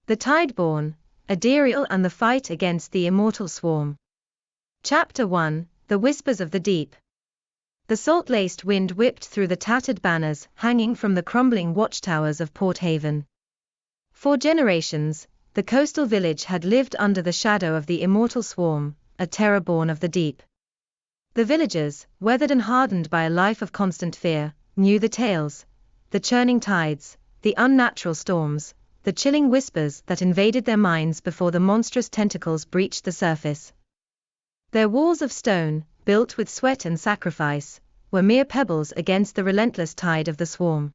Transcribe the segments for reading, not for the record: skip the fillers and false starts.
The Tideborn, Adiriel and the Fight Against the Immortal Swarm. Chapter 1, The Whispers of the Deep. The salt-laced wind whipped through the tattered banners hanging from the crumbling watchtowers of Port Haven. For generations, the coastal village had lived under the shadow of the Immortal Swarm, a terror born of the deep. The villagers, weathered and hardened by a life of constant fear, knew the tales, the churning tides, the unnatural storms, the chilling whispers that invaded their minds before the monstrous tentacles breached the surface. Their walls of stone, built with sweat and sacrifice, were mere pebbles against the relentless tide of the swarm.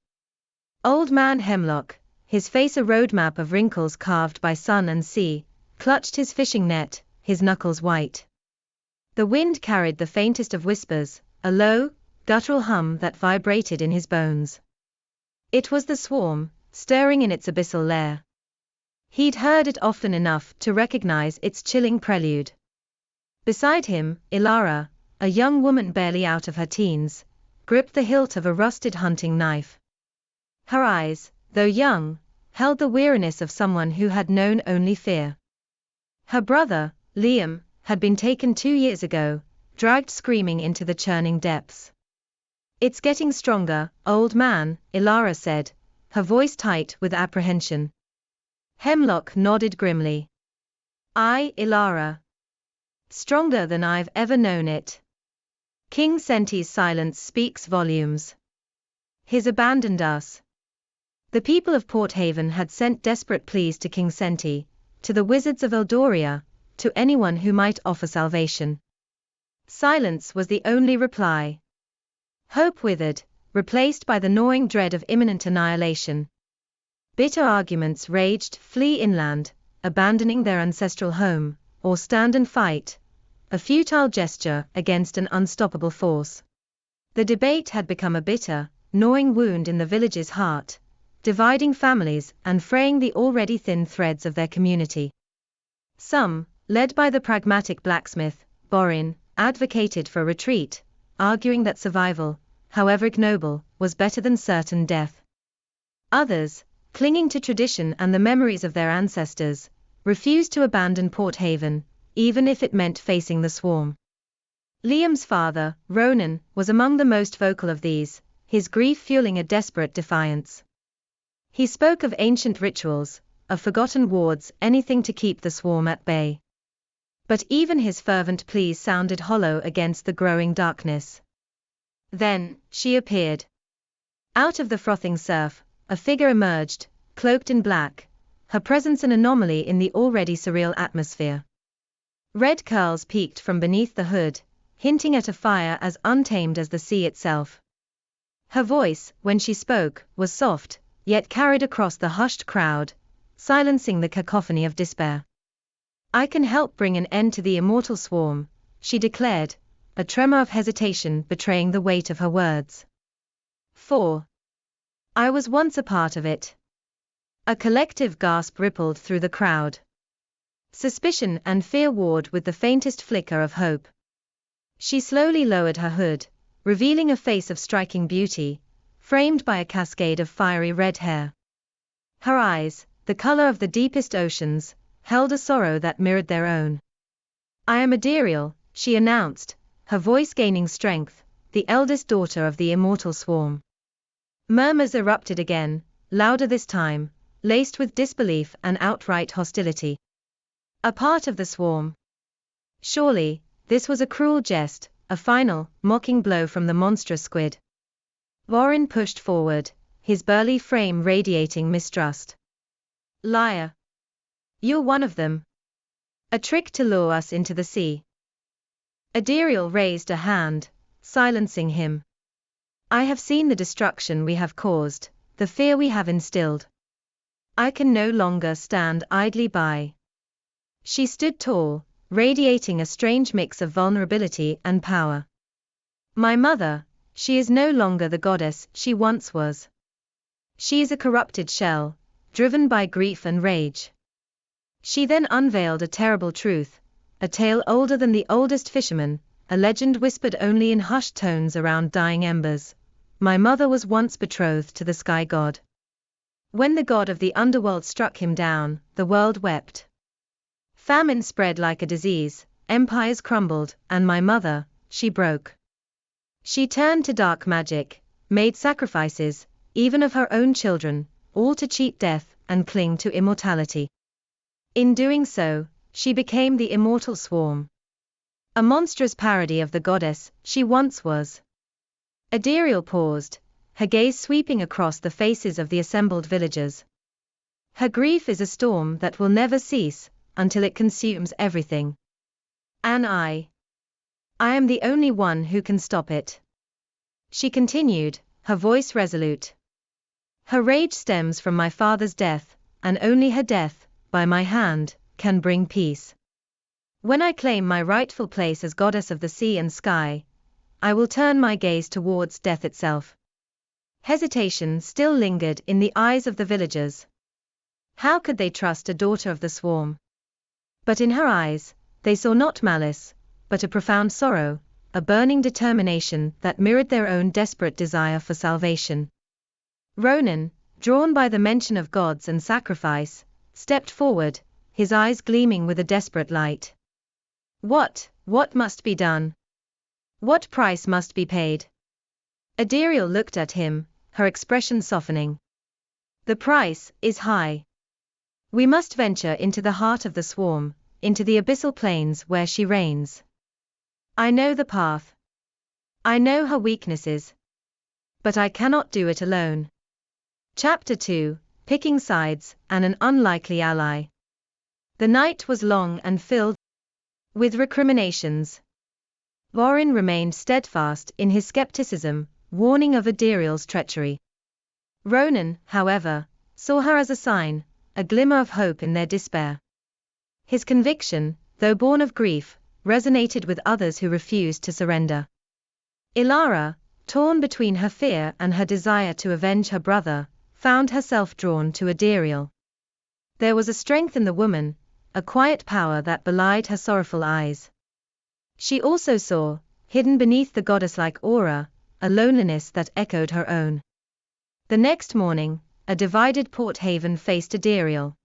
Old Man Hemlock, his face a roadmap of wrinkles carved by sun and sea, clutched his fishing net, his knuckles white. The wind carried the faintest of whispers, a low, guttural hum that vibrated in his bones. It was the swarm, stirring in its abyssal lair. He'd heard it often enough to recognize its chilling prelude. Beside him, Ilara, a young woman barely out of her teens, gripped the hilt of a rusted hunting knife. Her eyes, though young, held the weariness of someone who had known only fear. Her brother, Liam, had been taken 2 years ago, dragged screaming into the churning depths. "It's getting stronger, old man," Ilara said, her voice tight with apprehension. Hemlock nodded grimly. "Aye, Ilara. Stronger than I've ever known it." King Senti's silence speaks volumes. He's abandoned us. The people of Port Haven had sent desperate pleas to King Senti, to the wizards of Eldoria, to anyone who might offer salvation. Silence was the only reply. Hope withered, replaced by the gnawing dread of imminent annihilation. Bitter arguments raged: flee inland, abandoning their ancestral home, or stand and fight, a futile gesture against an unstoppable force. The debate had become a bitter, gnawing wound in the village's heart, dividing families and fraying the already thin threads of their community. Some, led by the pragmatic blacksmith, Borin, advocated for retreat, arguing that survival, however ignoble, was better than certain death. Others, clinging to tradition and the memories of their ancestors, refused to abandon Port Haven, even if it meant facing the swarm. Liam's father, Ronan, was among the most vocal of these, his grief fueling a desperate defiance. He spoke of ancient rituals, of forgotten wards, anything to keep the swarm at bay. But even his fervent pleas sounded hollow against the growing darkness. Then, she appeared. Out of the frothing surf, a figure emerged, cloaked in black, her presence an anomaly in the already surreal atmosphere. Red curls peeked from beneath the hood, hinting at a fire as untamed as the sea itself. Her voice, when she spoke, was soft, yet carried across the hushed crowd, silencing the cacophony of despair. "I can help bring an end to the Immortal Swarm," she declared, a tremor of hesitation betraying the weight of her words. "For I was once a part of it." A collective gasp rippled through the crowd. Suspicion and fear warred with the faintest flicker of hope. She slowly lowered her hood, revealing a face of striking beauty, framed by a cascade of fiery red hair. Her eyes, the color of the deepest oceans, held a sorrow that mirrored their own. "I am Adiriel," she announced, her voice gaining strength, "the eldest daughter of the Immortal Swarm." Murmurs erupted again, louder this time, laced with disbelief and outright hostility. A part of the swarm? Surely, this was a cruel jest, a final, mocking blow from the monstrous squid. Warren pushed forward, his burly frame radiating mistrust. "Liar! You're one of them. A trick to lure us into the sea." Adiriel raised a hand, silencing him. "I have seen the destruction we have caused, the fear we have instilled. I can no longer stand idly by." She stood tall, radiating a strange mix of vulnerability and power. "My mother, she is no longer the goddess she once was. She is a corrupted shell, driven by grief and rage." She then unveiled a terrible truth, a tale older than the oldest fisherman, a legend whispered only in hushed tones around dying embers. "My mother was once betrothed to the sky god. When the god of the underworld struck him down, the world wept. Famine spread like a disease, empires crumbled, and my mother, she broke. She turned to dark magic, made sacrifices, even of her own children, all to cheat death and cling to immortality. In doing so, she became the Immortal Swarm. A monstrous parody of the goddess she once was. Adiriel paused, her gaze sweeping across the faces of the assembled villagers. Her grief is a storm that will never cease, until it consumes everything. And I am the only one who can stop it. She continued, her voice resolute. Her rage stems from my father's death, and only her death, by my hand, can bring peace. When I claim my rightful place as goddess of the sea and sky, I will turn my gaze towards death itself. Hesitation still lingered in the eyes of the villagers. How could they trust a daughter of the swarm? But in her eyes, they saw not malice, but a profound sorrow, a burning determination that mirrored their own desperate desire for salvation. Ronan, drawn by the mention of gods and sacrifice, stepped forward, his eyes gleaming with a desperate light. What must be done? What price must be paid? Adiriel looked at him, her expression softening. The price is high. We must venture into the heart of the swarm, into the abyssal plains where she reigns. I know the path. I know her weaknesses. But I cannot do it alone. Chapter 2, Picking Sides, and an Unlikely Ally. The night was long and filled with recriminations. Borin remained steadfast in his skepticism, warning of Adiriel's treachery. Ronan, however, saw her as a sign, a glimmer of hope in their despair. His conviction, though born of grief, resonated with others who refused to surrender. Ilara, torn between her fear and her desire to avenge her brother, found herself drawn to Adiriel. There was a strength in the woman, a quiet power that belied her sorrowful eyes. She also saw, hidden beneath the goddess-like aura, a loneliness that echoed her own. The next morning, a divided Port Haven faced Adiriel.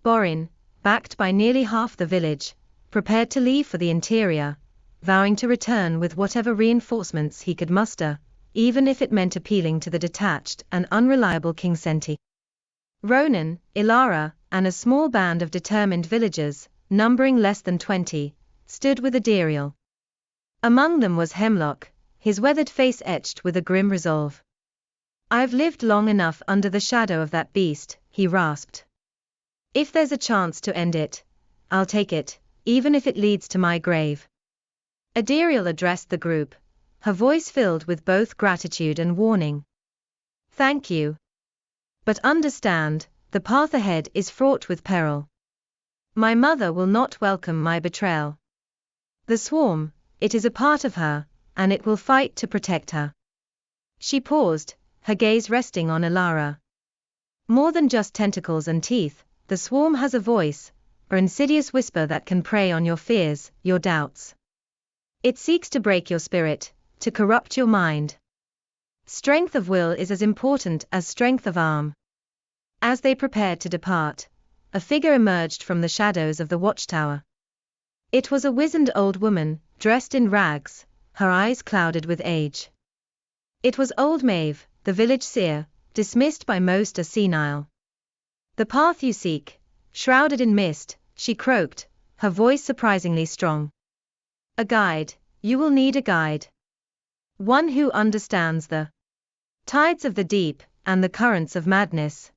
Borin, backed by nearly half the village, prepared to leave for the interior, vowing to return with whatever reinforcements he could muster, even if it meant appealing to the detached and unreliable King Senti. Ronan, Ilara, and a small band of determined villagers, numbering less than 20, stood with Adiriel. Among them was Hemlock, his weathered face etched with a grim resolve. I've lived long enough under the shadow of that beast, he rasped. If there's a chance to end it, I'll take it, even if it leads to my grave. Adiriel addressed the group, her voice filled with both gratitude and warning. Thank you. But understand, the path ahead is fraught with peril. My mother will not welcome my betrayal. The swarm, it is a part of her, and it will fight to protect her. She paused, her gaze resting on Ilara. More than just tentacles and teeth, the swarm has a voice, or insidious whisper that can prey on your fears, your doubts. It seeks to break your spirit, to corrupt your mind. Strength of will is as important as strength of arm. As they prepared to depart, a figure emerged from the shadows of the watchtower. It was a wizened old woman, dressed in rags, her eyes clouded with age. It was old Maeve, the village seer, dismissed by most as senile. The path you seek, shrouded in mist, she croaked, her voice surprisingly strong. A guide, you will need a guide. One who understands the tides of the deep, and the currents of madness.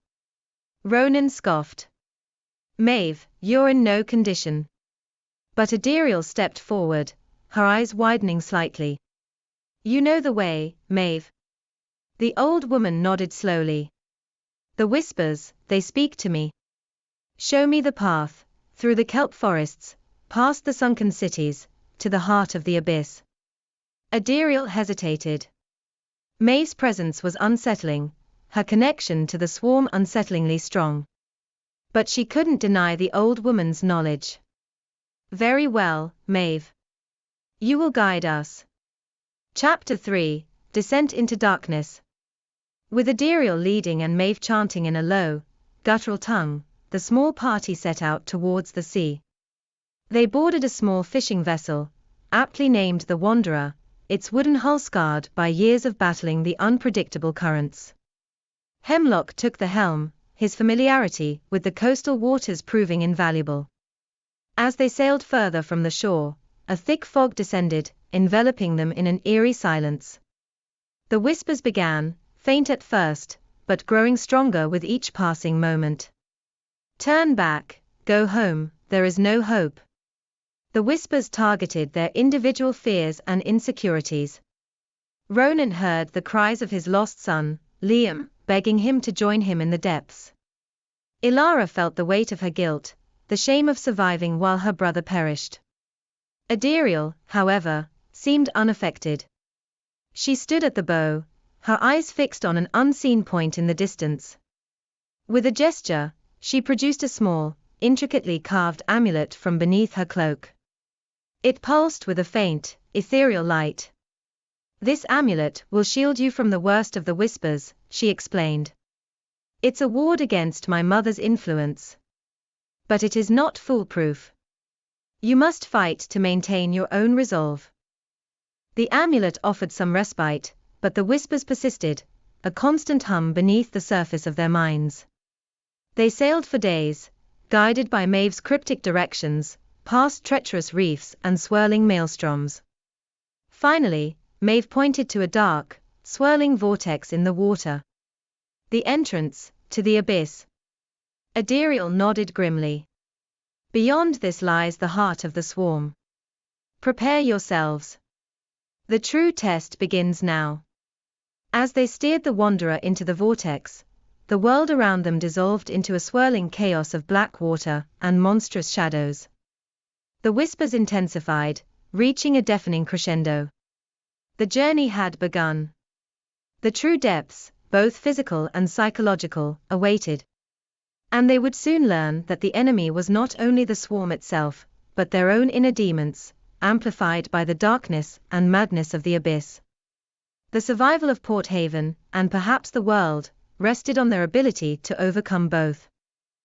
Ronan scoffed. Maeve, you're in no condition. But Adiriel stepped forward, her eyes widening slightly. You know the way, Maeve. The old woman nodded slowly. The whispers, they speak to me. Show me the path, through the kelp forests, past the sunken cities, to the heart of the abyss. Adiriel hesitated. Maeve's presence was unsettling, her connection to the swarm unsettlingly strong. But she couldn't deny the old woman's knowledge. Very well, Maeve. You will guide us. Chapter 3, Descent into Darkness. With Adiriel leading and Maeve chanting in a low, guttural tongue, the small party set out towards the sea. They boarded a small fishing vessel, aptly named the Wanderer, its wooden hull scarred by years of battling the unpredictable currents. Hemlock took the helm, his familiarity with the coastal waters proving invaluable. As they sailed further from the shore, a thick fog descended, enveloping them in an eerie silence. The whispers began, faint at first, but growing stronger with each passing moment. Turn back, go home, there is no hope. The whispers targeted their individual fears and insecurities. Ronan heard the cries of his lost son, Liam, begging him to join him in the depths. Ilara felt the weight of her guilt, the shame of surviving while her brother perished. Adiriel, however, seemed unaffected. She stood at the bow, her eyes fixed on an unseen point in the distance. With a gesture, she produced a small, intricately carved amulet from beneath her cloak. It pulsed with a faint, ethereal light. This amulet will shield you from the worst of the whispers, she explained. It's a ward against my mother's influence. But it is not foolproof. You must fight to maintain your own resolve. The amulet offered some respite, but the whispers persisted, a constant hum beneath the surface of their minds. They sailed for days, guided by Maeve's cryptic directions, past treacherous reefs and swirling maelstroms. Finally, Maeve pointed to a dark, swirling vortex in the water. The entrance to the abyss. Adiriel nodded grimly. Beyond this lies the heart of the swarm. Prepare yourselves. The true test begins now. As they steered the Wanderer into the vortex, the world around them dissolved into a swirling chaos of black water and monstrous shadows. The whispers intensified, reaching a deafening crescendo. The journey had begun. The true depths, both physical and psychological, awaited. And they would soon learn that the enemy was not only the swarm itself, but their own inner demons, amplified by the darkness and madness of the abyss. The survival of Port Haven, and perhaps the world, rested on their ability to overcome both.